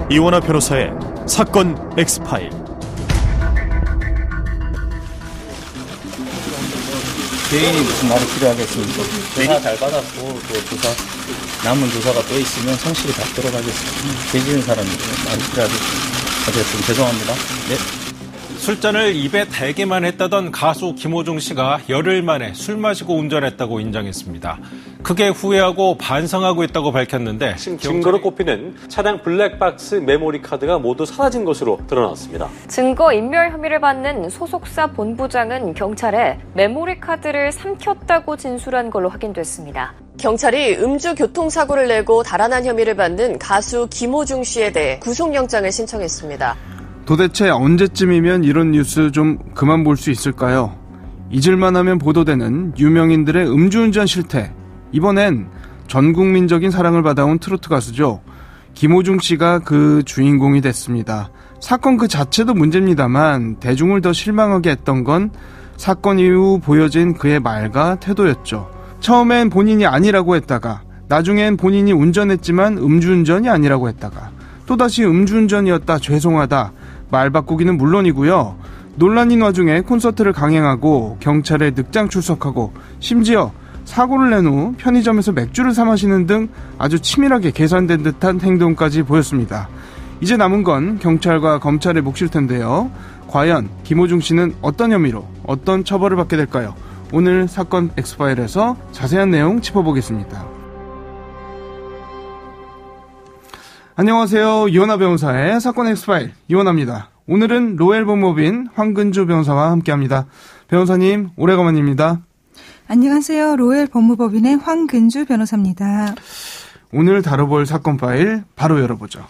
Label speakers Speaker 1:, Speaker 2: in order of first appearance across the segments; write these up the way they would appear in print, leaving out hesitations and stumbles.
Speaker 1: 이원하 변호사의 사건 X파일.
Speaker 2: 개인이 무슨 말이 필요하겠습니까? 조사 잘 받았고 또 남은 조사가 또 있으면 성실히 받도록 하겠습니다. 계시는 사람이 말이 필요하겠습니다. 어쨌든 죄송합니다. 네.
Speaker 3: 술잔을 입에 대기만 했다던 가수 김호중 씨가 열흘 만에 술 마시고 운전했다고 인정했습니다. 크게 후회하고 반성하고 있다고 밝혔는데
Speaker 4: 증거로 꼽히는 차량 블랙박스 메모리 카드가 모두 사라진 것으로 드러났습니다.
Speaker 5: 증거인멸 혐의를 받는 소속사 본부장은 경찰에 메모리 카드를 삼켰다고 진술한 걸로 확인됐습니다.
Speaker 6: 경찰이 음주 교통사고를 내고 달아난 혐의를 받는 가수 김호중 씨에 대해 구속영장을 신청했습니다.
Speaker 7: 도대체 언제쯤이면 이런 뉴스 좀 그만 볼 수 있을까요? 잊을만 하면 보도되는 유명인들의 음주운전 실태. 이번엔 전 국민적인 사랑을 받아온 트로트 가수죠. 김호중 씨가 그 주인공이 됐습니다. 사건 그 자체도 문제입니다만 대중을 더 실망하게 했던 건 사건 이후 보여진 그의 말과 태도였죠. 처음엔 본인이 아니라고 했다가 나중엔 본인이 운전했지만 음주운전이 아니라고 했다가 또다시 음주운전이었다 죄송하다 말 바꾸기는 물론이고요. 논란인 와중에 콘서트를 강행하고 경찰에 늑장 출석하고 심지어 사고를 낸 후 편의점에서 맥주를 사 마시는 등 아주 치밀하게 계산된 듯한 행동까지 보였습니다. 이제 남은 건 경찰과 검찰의 몫일 텐데요. 과연 김호중 씨는 어떤 혐의로 어떤 처벌을 받게 될까요? 오늘 사건 X파일에서 자세한 내용 짚어보겠습니다. 안녕하세요. 이원하 변호사의 사건 X파일 이원하입니다. 오늘은 로엘 법무법인 황근주 변호사와 함께합니다. 변호사님 오래간만입니다.
Speaker 8: 안녕하세요. 로엘 법무법인의 황근주 변호사입니다.
Speaker 7: 오늘 다뤄볼 사건 파일 바로 열어보죠.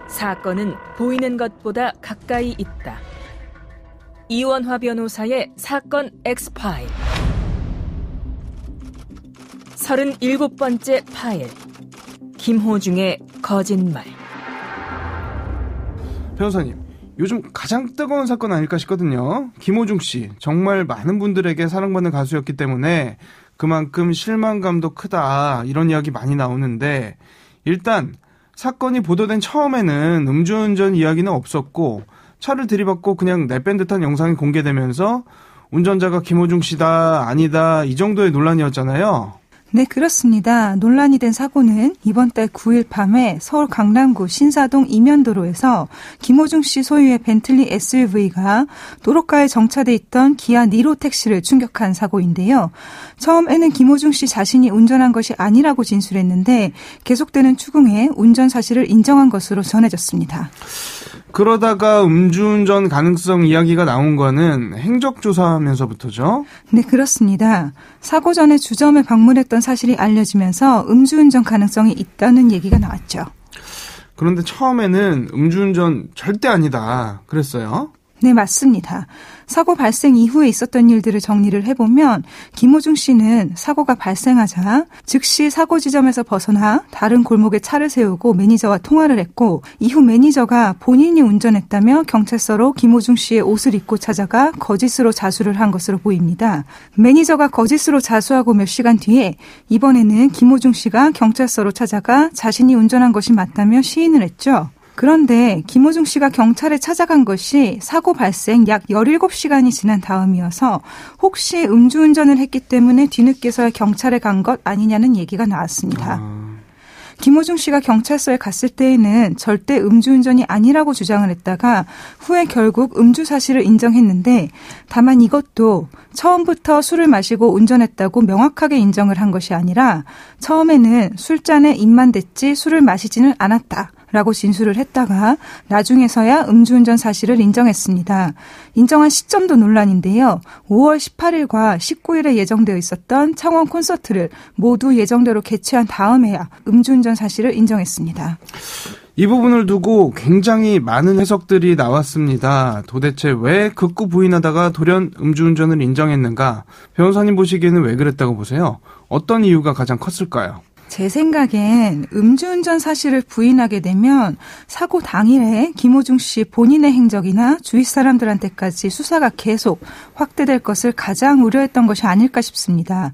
Speaker 9: 사건은 보이는 것보다 가까이 있다. 이원하 변호사의 사건 X파일. 37번째 파일. 김호중의 거짓말.
Speaker 7: 변호사님, 요즘 가장 뜨거운 사건 아닐까 싶거든요. 김호중 씨, 정말 많은 분들에게 사랑받는 가수였기 때문에 그만큼 실망감도 크다 이런 이야기 많이 나오는데 일단 사건이 보도된 처음에는 음주운전 이야기는 없었고 차를 들이받고 그냥 내뺀 듯한 영상이 공개되면서 운전자가 김호중 씨다 아니다 이 정도의 논란이었잖아요.
Speaker 8: 네, 그렇습니다. 논란이 된 사고는 이번 달 9일 밤에 서울 강남구 신사동 이면도로에서 김호중 씨 소유의 벤틀리 SUV가 도로가에 정차돼 있던 기아 니로 택시를 충격한 사고인데요. 처음에는 김호중 씨 자신이 운전한 것이 아니라고 진술했는데 계속되는 추궁에 운전 사실을 인정한 것으로 전해졌습니다.
Speaker 7: 그러다가 음주운전 가능성 이야기가 나온 거는 행적조사하면서부터죠?
Speaker 8: 네, 그렇습니다. 사고 전에 주점에 방문했던 사실이 알려지면서 음주운전 가능성이 있다는 얘기가 나왔죠.
Speaker 7: 그런데 처음에는 음주운전 절대 아니다 그랬어요?
Speaker 8: 네, 맞습니다. 사고 발생 이후에 있었던 일들을 정리를 해보면 김호중 씨는 사고가 발생하자 즉시 사고 지점에서 벗어나 다른 골목에 차를 세우고 매니저와 통화를 했고 이후 매니저가 본인이 운전했다며 경찰서로 김호중 씨의 옷을 입고 찾아가 거짓으로 자수를 한 것으로 보입니다. 매니저가 거짓으로 자수하고 몇 시간 뒤에 이번에는 김호중 씨가 경찰서로 찾아가 자신이 운전한 것이 맞다며 시인을 했죠. 그런데 김호중 씨가 경찰에 찾아간 것이 사고 발생 약 17시간이 지난 다음이어서 혹시 음주운전을 했기 때문에 뒤늦게서야 경찰에 간 것 아니냐는 얘기가 나왔습니다. 김호중 씨가 경찰서에 갔을 때에는 절대 음주운전이 아니라고 주장을 했다가 후에 결국 음주 사실을 인정했는데 다만 이것도 처음부터 술을 마시고 운전했다고 명확하게 인정을 한 것이 아니라 처음에는 술잔에 입만 댔지 술을 마시지는 않았다. 라고 진술을 했다가 나중에서야 음주운전 사실을 인정했습니다. 인정한 시점도 논란인데요. 5월 18일과 19일에 예정되어 있었던 창원 콘서트를 모두 예정대로 개최한 다음에야 음주운전 사실을 인정했습니다.
Speaker 7: 이 부분을 두고 굉장히 많은 해석들이 나왔습니다. 도대체 왜 극구 부인하다가 돌연 음주운전을 인정했는가? 변호사님 보시기에는 왜 그랬다고 보세요? 어떤 이유가 가장 컸을까요?
Speaker 8: 제 생각엔 음주운전 사실을 부인하게 되면 사고 당일에 김호중 씨 본인의 행적이나 주위 사람들한테까지 수사가 계속 확대될 것을 가장 우려했던 것이 아닐까 싶습니다.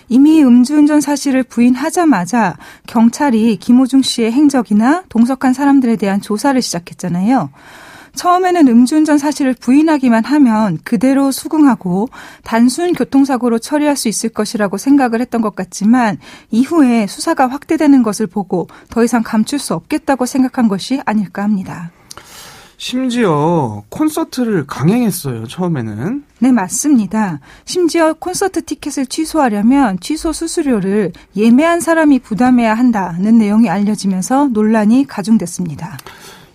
Speaker 8: 이미 음주운전 사실을 부인하자마자 경찰이 김호중 씨의 행적이나 동석한 사람들에 대한 조사를 시작했잖아요. 처음에는 음주운전 사실을 부인하기만 하면 그대로 수긍하고 단순 교통사고로 처리할 수 있을 것이라고 생각을 했던 것 같지만 이후에 수사가 확대되는 것을 보고 더 이상 감출 수 없겠다고 생각한 것이 아닐까 합니다.
Speaker 7: 심지어 콘서트를 강행했어요, 처음에는.
Speaker 8: 네, 맞습니다. 심지어 콘서트 티켓을 취소하려면 취소 수수료를 예매한 사람이 부담해야 한다는 내용이 알려지면서 논란이 가중됐습니다.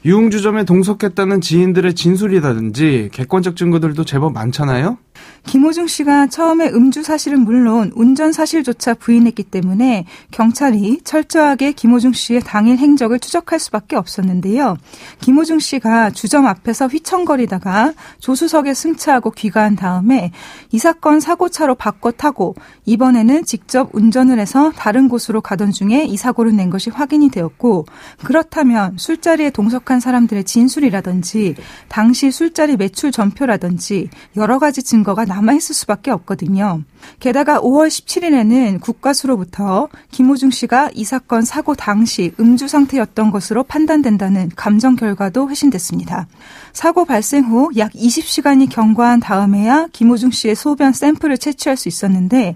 Speaker 7: 유흥주점에 동석했다는 지인들의 진술이라든지 객관적 증거들도 제법 많잖아요?
Speaker 8: 김호중 씨가 처음에 음주 사실은 물론 운전 사실조차 부인했기 때문에 경찰이 철저하게 김호중 씨의 당일 행적을 추적할 수밖에 없었는데요. 김호중 씨가 주점 앞에서 휘청거리다가 조수석에 승차하고 귀가한 다음에 이 사건 사고차로 바꿔 타고 이번에는 직접 운전을 해서 다른 곳으로 가던 중에 이 사고를 낸 것이 확인이 되었고, 그렇다면 술자리에 동석한 사람들의 진술이라든지 당시 술자리 매출 전표라든지 여러 가지 증거가 남아있을 수밖에 없거든요. 게다가 5월 17일에는 국과수로부터 김호중 씨가 이 사건 사고 당시 음주 상태였던 것으로 판단된다는 감정 결과도 회신됐습니다. 사고 발생 후 약 20시간이 경과한 다음에야 김호중 씨의 소변 샘플을 채취할 수 있었는데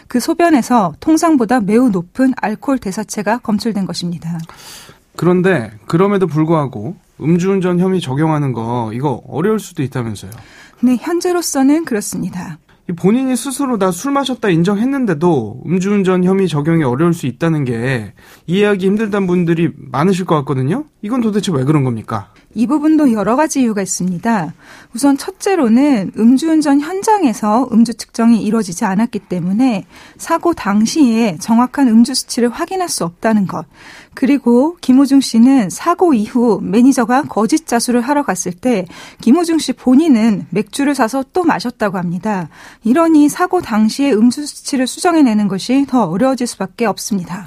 Speaker 8: 그 소변에서 통상보다 매우 높은 알코올 대사체가 검출된 것입니다.
Speaker 7: 그런데 그럼에도 불구하고 음주운전 혐의 적용하는 거 이거 어려울 수도 있다면서요.
Speaker 8: 네, 현재로서는 그렇습니다.
Speaker 7: 본인이 스스로 다 술 마셨다 인정했는데도 음주운전 혐의 적용이 어려울 수 있다는 게 이해하기 힘들다는 분들이 많으실 것 같거든요. 이건 도대체 왜 그런 겁니까?
Speaker 8: 이 부분도 여러 가지 이유가 있습니다. 우선 첫째로는 음주운전 현장에서 음주 측정이 이루어지지 않았기 때문에 사고 당시에 정확한 음주 수치를 확인할 수 없다는 것. 그리고 김호중 씨는 사고 이후 매니저가 거짓 자수를 하러 갔을 때 김호중 씨 본인은 맥주를 사서 또 마셨다고 합니다. 이러니 사고 당시에 음주 수치를 수정해내는 것이 더 어려워질 수밖에 없습니다.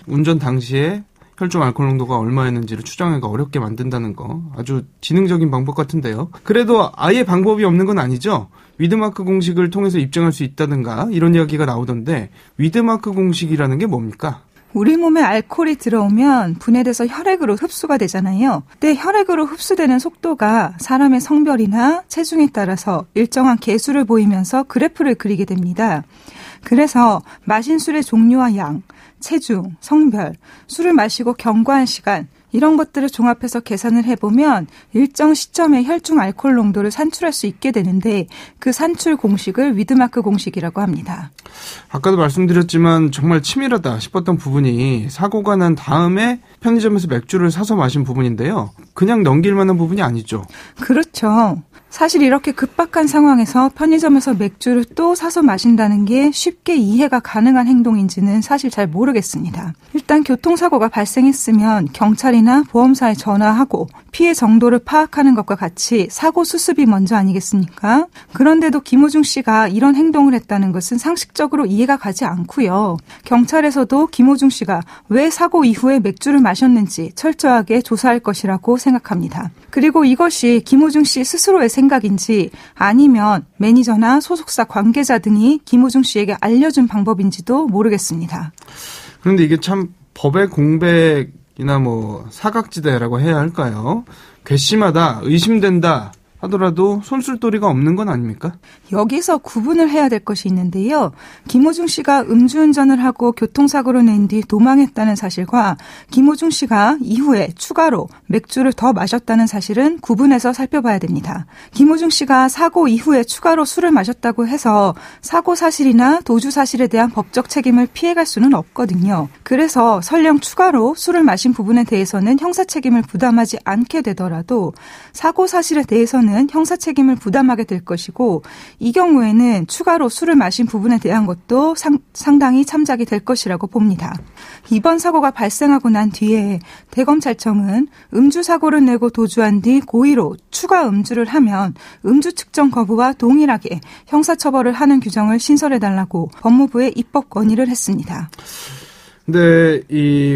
Speaker 7: 운전 당시에 혈중 알코올 농도가 얼마였는지를 추정하기가 어렵게 만든다는 거 아주 지능적인 방법 같은데요. 그래도 아예 방법이 없는 건 아니죠. 위드마크 공식을 통해서 입증할 수 있다든가 이런 이야기가 나오던데 위드마크 공식이라는 게 뭡니까?
Speaker 8: 우리 몸에 알코올이 들어오면 분해돼서 혈액으로 흡수가 되잖아요. 근데 혈액으로 흡수되는 속도가 사람의 성별이나 체중에 따라서 일정한 계수를 보이면서 그래프를 그리게 됩니다. 그래서 마신 술의 종류와 양, 체중, 성별, 술을 마시고 경과한 시간 이런 것들을 종합해서 계산을 해보면 일정 시점에 혈중 알코올 농도를 산출할 수 있게 되는데 그 산출 공식을 위드마크 공식이라고 합니다.
Speaker 7: 아까도 말씀드렸지만 정말 치밀하다 싶었던 부분이 사고가 난 다음에 편의점에서 맥주를 사서 마신 부분인데요. 그냥 넘길 만한 부분이 아니죠.
Speaker 8: 그렇죠. 사실 이렇게 급박한 상황에서 편의점에서 맥주를 또 사서 마신다는 게 쉽게 이해가 가능한 행동인지는 사실 잘 모르겠습니다. 일단 교통사고가 발생했으면 경찰이나 보험사에 전화하고 피해 정도를 파악하는 것과 같이 사고 수습이 먼저 아니겠습니까? 그런데도 김호중 씨가 이런 행동을 했다는 것은 상식적으로 이해가 가지 않고요. 경찰에서도 김호중 씨가 왜 사고 이후에 맥주를 마셨는지 철저하게 조사할 것이라고 생각합니다. 그리고 이것이 김호중 씨 스스로의 생각인지 아니면 매니저나 소속사 관계자 등이 김호중 씨에게 알려준 방법인지도 모르겠습니다.
Speaker 7: 그런데 이게 참 법의 공백이나 사각지대라고 해야 할까요? 괘씸하다, 의심된다 하더라도 손쓸도리가 없는 건 아닙니까?
Speaker 8: 여기서 구분을 해야 될 것이 있는데요. 김호중 씨가 음주운전을 하고 교통사고를 낸 뒤 도망했다는 사실과 김호중 씨가 이후에 추가로 맥주를 더 마셨다는 사실은 구분해서 살펴봐야 됩니다. 김호중 씨가 사고 이후에 추가로 술을 마셨다고 해서 사고 사실이나 도주 사실에 대한 법적 책임을 피해갈 수는 없거든요. 그래서 설령 추가로 술을 마신 부분에 대해서는 형사 책임을 부담하지 않게 되더라도 사고 사실에 대해서는 형사 책임을 부담하게 될 것이고 이 경우에는 추가로 술을 마신 부분에 대한 것도 상당히 참작이 될 것이라고 봅니다. 이번 사고가 발생하고 난 뒤에 대검찰청은 음주 사고를 내고 도주한 뒤 고의로 추가 음주를 하면 음주 측정 거부와 동일하게 형사처벌을 하는 규정을 신설해달라고 법무부에 입법 건의를 했습니다.
Speaker 7: 근데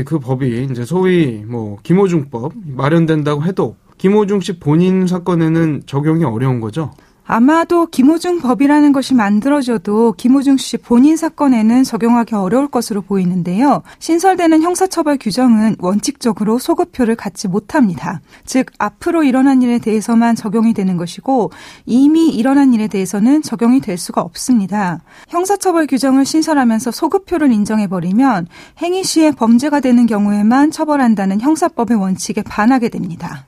Speaker 7: 그 법이 이제 소위 김호중법 마련된다고 해도 김호중 씨 본인 사건에는 적용이 어려운 거죠?
Speaker 8: 아마도 김호중 법이라는 것이 만들어져도 김호중 씨 본인 사건에는 적용하기 어려울 것으로 보이는데요. 신설되는 형사처벌 규정은 원칙적으로 소급표를 갖지 못합니다. 즉 앞으로 일어난 일에 대해서만 적용이 되는 것이고 이미 일어난 일에 대해서는 적용이 될 수가 없습니다. 형사처벌 규정을 신설하면서 소급표를 인정해버리면 행위 시에 범죄가 되는 경우에만 처벌한다는 형사법의 원칙에 반하게 됩니다.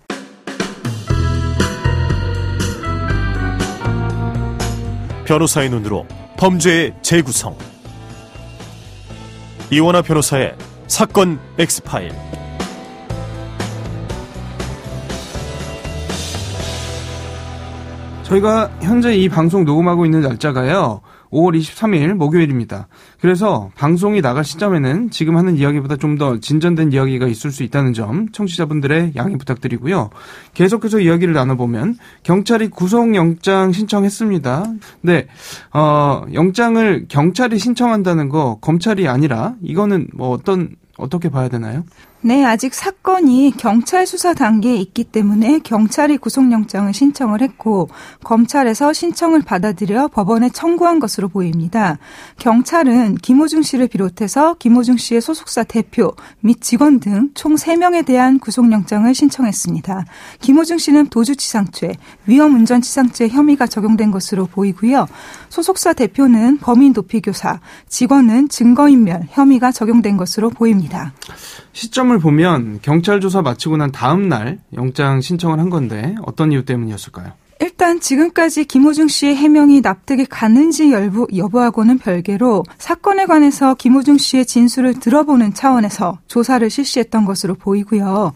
Speaker 1: 변호사의 눈으로 범죄의 재구성. 이원화 변호사의 사건 X파일.
Speaker 7: 저희가 현재 이 방송 녹음하고 있는 날짜가요. 5월 23일 목요일입니다. 그래서 방송이 나갈 시점에는 지금 하는 이야기보다 좀 더 진전된 이야기가 있을 수 있다는 점 청취자분들의 양해 부탁드리고요. 계속해서 이야기를 나눠보면 경찰이 구속영장 신청했습니다. 네, 영장을 경찰이 신청한다는 거 검찰이 아니라 이거는 어떻게 봐야 되나요?
Speaker 8: 네, 아직 사건이 경찰 수사 단계에 있기 때문에 경찰이 구속영장을 신청을 했고 검찰에서 신청을 받아들여 법원에 청구한 것으로 보입니다. 경찰은 김호중 씨를 비롯해서 김호중 씨의 소속사 대표 및 직원 등 총 3명에 대한 구속영장을 신청했습니다. 김호중 씨는 도주치상죄, 위험운전치상죄 혐의가 적용된 것으로 보이고요. 소속사 대표는 범인도피교사, 직원은 증거인멸 혐의가 적용된 것으로 보입니다.
Speaker 7: 시점을 보면 경찰 조사 마치고 난 다음 날 영장 신청을 한 건데 어떤 이유 때문이었을까요?
Speaker 8: 일단 지금까지 김호중 씨의 해명이 납득이 가는지 여부하고는 별개로 사건에 관해서 김호중 씨의 진술을 들어보는 차원에서 조사를 실시했던 것으로 보이고요.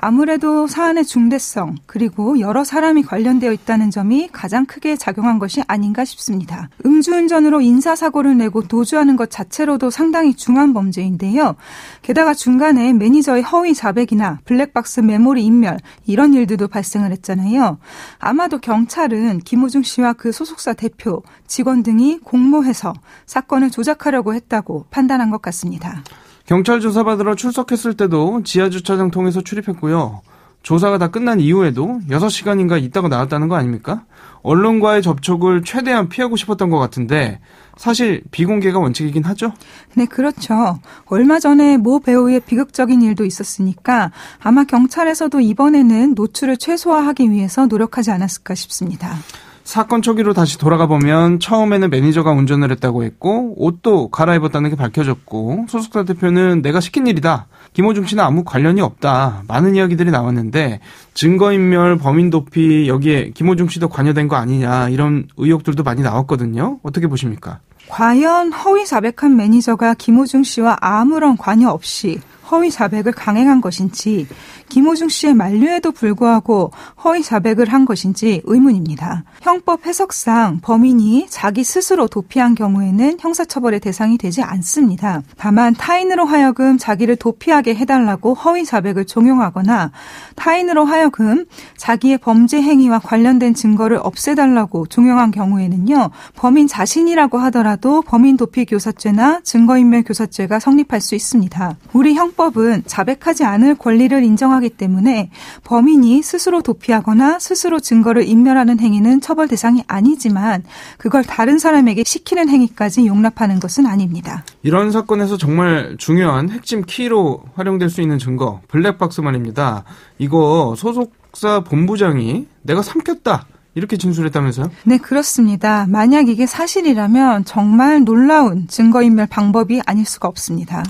Speaker 8: 아무래도 사안의 중대성 그리고 여러 사람이 관련되어 있다는 점이 가장 크게 작용한 것이 아닌가 싶습니다. 음주운전으로 인사사고를 내고 도주하는 것 자체로도 상당히 중한 범죄인데요. 게다가 중간에 매니저의 허위 자백이나 블랙박스 메모리 인멸 이런 일들도 발생을 했잖아요. 아마도 경찰은 김호중 씨와 그 소속사 대표, 직원 등이 공모해서 사건을 조작하려고 했다고 판단한 것 같습니다.
Speaker 7: 경찰 조사받으러 출석했을 때도 지하주차장 통해서 출입했고요. 조사가 다 끝난 이후에도 6시간인가 있다가 나왔다는 거 아닙니까? 언론과의 접촉을 최대한 피하고 싶었던 것 같은데 사실 비공개가 원칙이긴 하죠?
Speaker 8: 네, 그렇죠. 얼마 전에 모 배우의 비극적인 일도 있었으니까 아마 경찰에서도 이번에는 노출을 최소화하기 위해서 노력하지 않았을까 싶습니다.
Speaker 7: 사건 초기로 다시 돌아가 보면 처음에는 매니저가 운전을 했다고 했고 옷도 갈아입었다는 게 밝혀졌고 소속사 대표는 내가 시킨 일이다. 김호중 씨는 아무 관련이 없다. 많은 이야기들이 나왔는데 증거인멸, 범인도피 여기에 김호중 씨도 관여된 거 아니냐 이런 의혹들도 많이 나왔거든요. 어떻게 보십니까?
Speaker 8: 과연 허위 자백한 매니저가 김호중 씨와 아무런 관여 없이 허위 자백을 강행한 것인지 김호중 씨의 만류에도 불구하고 허위 자백을 한 것인지 의문입니다. 형법 해석상 범인이 자기 스스로 도피한 경우에는 형사처벌의 대상이 되지 않습니다. 다만 타인으로 하여금 자기를 도피하게 해달라고 허위 자백을 종용하거나 타인으로 하여금 자기의 범죄 행위와 관련된 증거를 없애달라고 종용한 경우에는요. 범인 자신이라고 하더라도 범인 도피 교사죄나 증거인멸 교사죄가 성립할 수 있습니다. 우리 형법은 자백하지 않을 권리를 인정하기 때문에 범인이 스스로 도피하거나 스스로 증거를 인멸하는 행위는 처벌 대상이 아니지만 그걸 다른 사람에게 시키는 행위까지 용납하는 것은 아닙니다.
Speaker 7: 이런 사건에서 정말 중요한 핵심 키로 활용될 수 있는 증거, 블랙박스 말입니다. 이거 소속사 본부장이 내가 삼켰다. 이렇게 진술했다면서요?
Speaker 8: 네, 그렇습니다. 만약 이게 사실이라면 정말 놀라운 증거인멸 방법이 아닐 수가 없습니다.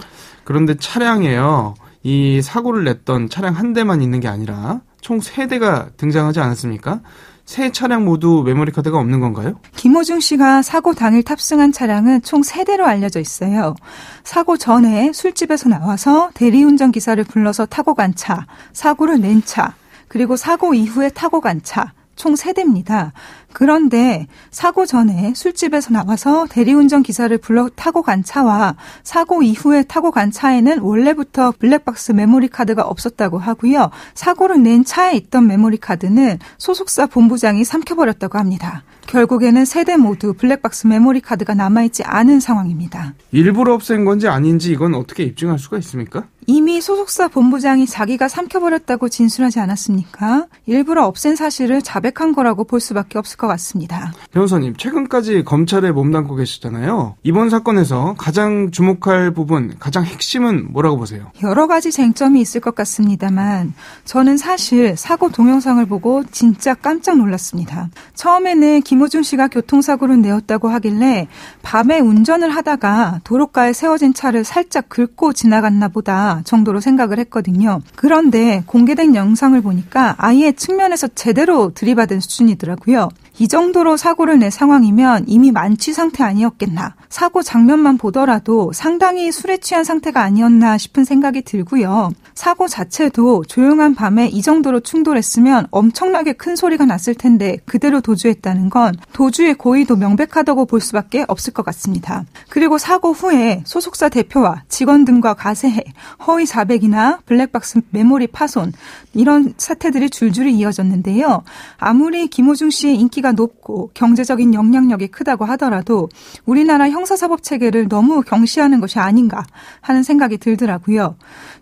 Speaker 7: 그런데 차량에요. 이 사고를 냈던 차량 한 대만 있는 게 아니라 총 3대가 등장하지 않았습니까? 세 차량 모두 메모리 카드가 없는 건가요?
Speaker 8: 김호중 씨가 사고 당일 탑승한 차량은 총 3대로 알려져 있어요. 사고 전에 술집에서 나와서 대리운전 기사를 불러서 타고 간 차, 사고를 낸 차, 그리고 사고 이후에 타고 간 차. 총 3대입니다. 그런데 사고 전에 술집에서 나와서 대리운전 기사를 불러 타고 간 차와 사고 이후에 타고 간 차에는 원래부터 블랙박스 메모리 카드가 없었다고 하고요. 사고를 낸 차에 있던 메모리 카드는 소속사 본부장이 삼켜버렸다고 합니다. 결국에는 세 대 모두 블랙박스 메모리 카드가 남아있지 않은 상황입니다.
Speaker 7: 일부러 없앤 건지 아닌지 이건 어떻게 입증할 수가 있습니까?
Speaker 8: 이미 소속사 본부장이 자기가 삼켜버렸다고 진술하지 않았습니까? 일부러 없앤 사실을 자백한 거라고 볼 수밖에 없을 것 같습니다.
Speaker 7: 변호사님, 최근까지 검찰에 몸담고 계시잖아요. 이번 사건에서 가장 주목할 부분, 가장 핵심은 뭐라고 보세요?
Speaker 8: 여러 가지 쟁점이 있을 것 같습니다만 저는 사실 사고 동영상을 보고 진짜 깜짝 놀랐습니다. 처음에는 김호중 씨가 교통사고를 내었다고 하길래 밤에 운전을 하다가 도로가에 세워진 차를 살짝 긁고 지나갔나 보다 정도로 생각을 했거든요. 그런데 공개된 영상을 보니까 아예 측면에서 제대로 들이받은 수준이더라고요. 이 정도로 사고를 낸 상황이면 이미 만취 상태 아니었겠나. 사고 장면만 보더라도 상당히 술에 취한 상태가 아니었나 싶은 생각이 들고요. 사고 자체도 조용한 밤에 이 정도로 충돌했으면 엄청나게 큰 소리가 났을 텐데 그대로 도주했다는 건 도주의 고의도 명백하다고 볼 수밖에 없을 것 같습니다. 그리고 사고 후에 소속사 대표와 직원 등과 가세해, 허위 자백이나 블랙박스 메모리 파손 이런 사태들이 줄줄이 이어졌는데요. 아무리 김호중 씨의 인기가 높고 경제적인 영향력이 크다고 하더라도 우리나라 형사사법 체계를 너무 경시하는 것이 아닌가 하는 생각이 들더라고요.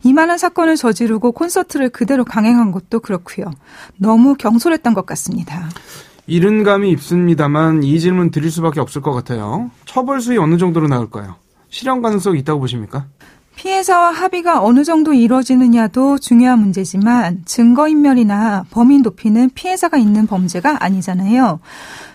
Speaker 8: 이만한 사건을 저지르고 콘서트를 그대로 강행한 것도 그렇고요. 너무 경솔했던 것 같습니다.
Speaker 7: 이른 감이 있습니다만 이 질문 드릴 수밖에 없을 것 같아요. 처벌 수위 어느 정도로 나올까요? 실현 가능성이 있다고 보십니까?
Speaker 8: 피해자와 합의가 어느 정도 이루어지느냐도 중요한 문제지만 증거인멸이나 범인 도피는 피해자가 있는 범죄가 아니잖아요.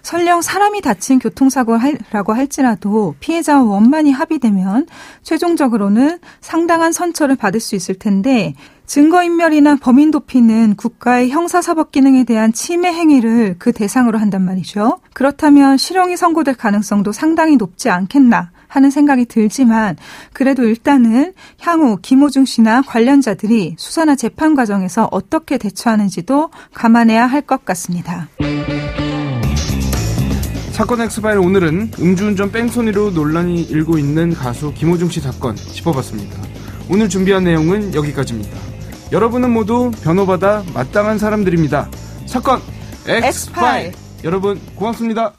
Speaker 8: 설령 사람이 다친 교통사고라고 할지라도 피해자와 원만히 합의되면 최종적으로는 상당한 선처를 받을 수 있을 텐데 증거인멸이나 범인 도피는 국가의 형사사법 기능에 대한 침해 행위를 그 대상으로 한단 말이죠. 그렇다면 실형이 선고될 가능성도 상당히 높지 않겠나 하는 생각이 들지만 그래도 일단은 향후 김호중 씨나 관련자들이 수사나 재판 과정에서 어떻게 대처하는지도 감안해야 할 것 같습니다.
Speaker 7: 사건 엑스파일 오늘은 음주운전 뺑소니로 논란이 일고 있는 가수 김호중 씨 사건 짚어봤습니다. 오늘 준비한 내용은 여기까지입니다. 여러분은 모두 변호받아 마땅한 사람들입니다. 사건 엑스파일 여러분 고맙습니다.